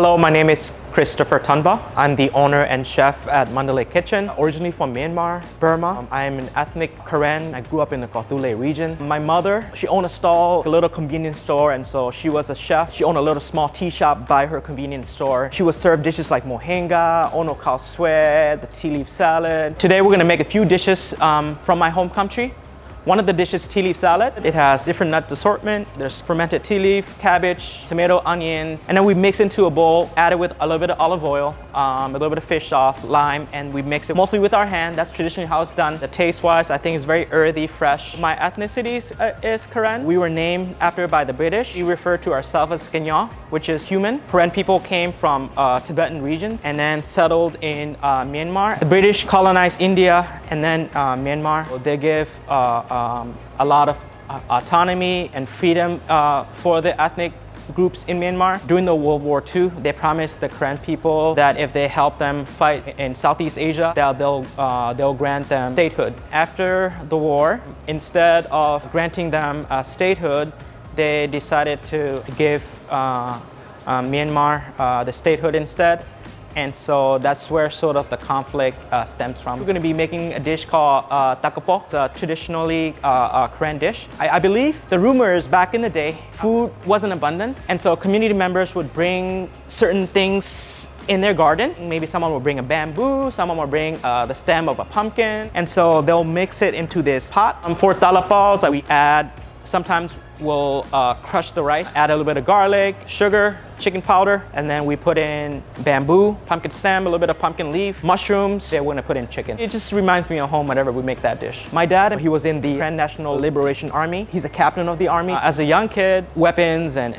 Hello, my name is Christopher Tanba. I'm the owner and chef at Mandalay Kitchen, originally from Myanmar, Burma. I am an ethnic Karen. I grew up in the Kotule region. My mother, she owned a stall, a little convenience store, and so she was a chef. She owned a little small tea shop by her convenience store. She would serve dishes like mohenga, ono khao swe, the tea leaf salad. Today we're gonna make a few dishes from my home country. One of the dishes, tea leaf salad. It has different nut assortment. There's fermented tea leaf, cabbage, tomato, onions, and then we mix into a bowl, add it with a little bit of olive oil, a little bit of fish sauce, lime, and we mix it mostly with our hand. That's traditionally how it's done. The taste-wise, I think it's very earthy, fresh. My ethnicity is Karen. We were named after by the British. We refer to ourselves as Kenya, which is human. Karen people came from Tibetan regions and then settled in Myanmar. The British colonized India and then Myanmar. They give a lot of autonomy and freedom for the ethnic groups in Myanmar. During the World War II, they promised the Karen people that if they help them fight in Southeast Asia, they'll grant them statehood. After the war, instead of granting them statehood, they decided to give Myanmar the statehood instead. And so that's where sort of the conflict stems from. We're going to be making a dish called takapo. It's a traditionally Karen dish. I believe the rumor is back in the day, food wasn't abundant. And so community members would bring certain things in their garden. Maybe someone will bring a bamboo, someone will bring the stem of a pumpkin. And so they'll mix it into this pot. For talapos, we add, sometimes we'll crush the rice, add a little bit of garlic, sugar, chicken powder, and then we put in bamboo, pumpkin stem, a little bit of pumpkin leaf, mushrooms. Then we're gonna put in chicken. It just reminds me of home whenever we make that dish. My dad, he was in the Karen National Liberation Army. He's a captain of the army. As a young kid, weapons and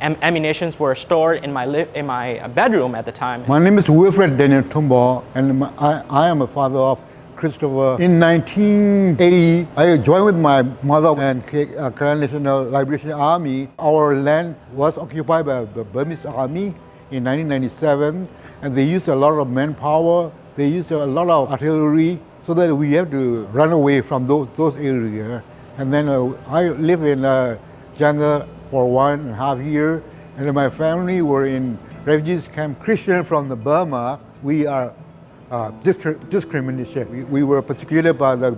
ammunitions were stored in my bedroom at the time. My name is Wilfred Daniel Tumbo, and I am a father of Christopher. In 1980, I joined with my mother and Karen National Liberation Army. Our land was occupied by the Burmese Army in 1997, and they used a lot of manpower. They used a lot of artillery, so that we have to run away from those areas. And then I lived in jungle for 1.5 years, and then my family were in refugees camp Christian from the Burma. We are discrimination. We were persecuted by the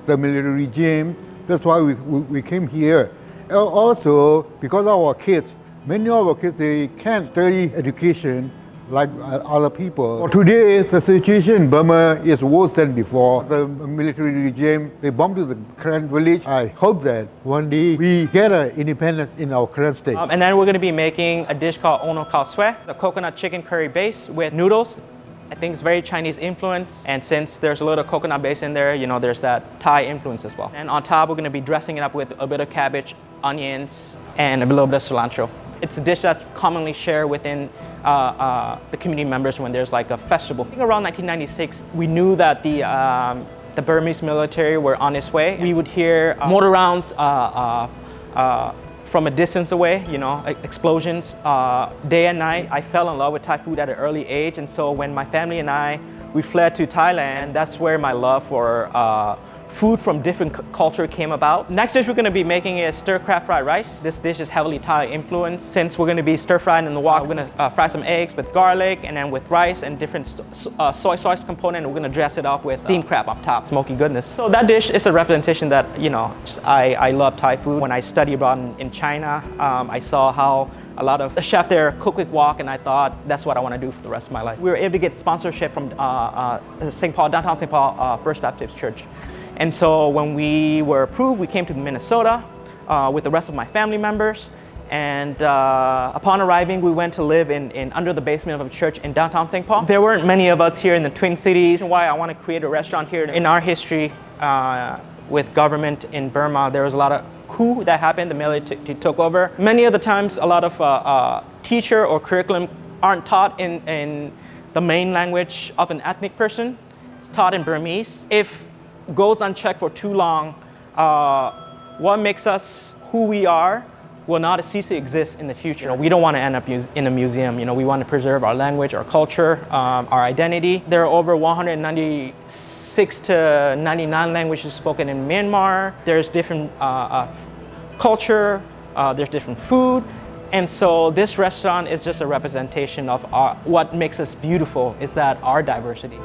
military regime. That's why we came here. Also, because of our kids, many of our kids, they can't study education like other people. Today, the situation in Burma is worse than before. The military regime, they bombed to the Karen village. I hope that one day we get independence in our Karen state. And then we're gonna be making a dish called ono khao swe, the coconut chicken curry base with noodles. I think it's very Chinese influence, and since there's a little coconut base in there, you know, there's that Thai influence as well. And on top, we're gonna be dressing it up with a bit of cabbage, onions, and a little bit of cilantro. It's a dish that's commonly shared within the community members when there's like a festival. I think around 1996, we knew that the Burmese military were on its way. We would hear mortar rounds from a distance away, you know, explosions day and night. I fell in love with Thai food at an early age, and so when my family and we fled to Thailand, that's where my love for food from different culture came about. Next dish we're going to be making is stir-craft fried rice. This dish is heavily Thai influenced. Since we're going to be stir-frying in the wok, we're going to fry some eggs with garlic and then with rice and different soy sauce component. We're going to dress it up with steamed crab up top, smoky goodness. So that dish is a representation that, you know, I love Thai food. When I studied abroad in China, I saw how a lot of the chef there cook with wok, and I thought that's what I want to do for the rest of my life. We were able to get sponsorship from St. Paul, downtown St. Paul First Baptist Church. And so when we were approved, we came to Minnesota with the rest of my family members. And upon arriving, we went to live in under the basement of a church in downtown St. Paul. There weren't many of us here in the Twin Cities. Why I want to create a restaurant here. In our history with government in Burma, there was a lot of coup that happened. The military took over. Many of the times, a lot of teacher or curriculum aren't taught in the main language of an ethnic person. It's taught in Burmese. If goes unchecked for too long, what makes us who we are will not cease to exist in the future. You know, we don't want to end up in a museum. You know, we want to preserve our language, our culture, our identity. There are over 196 to 99 languages spoken in Myanmar. There's different culture, there's different food, And so this restaurant is just a representation of what makes us beautiful is that our diversity.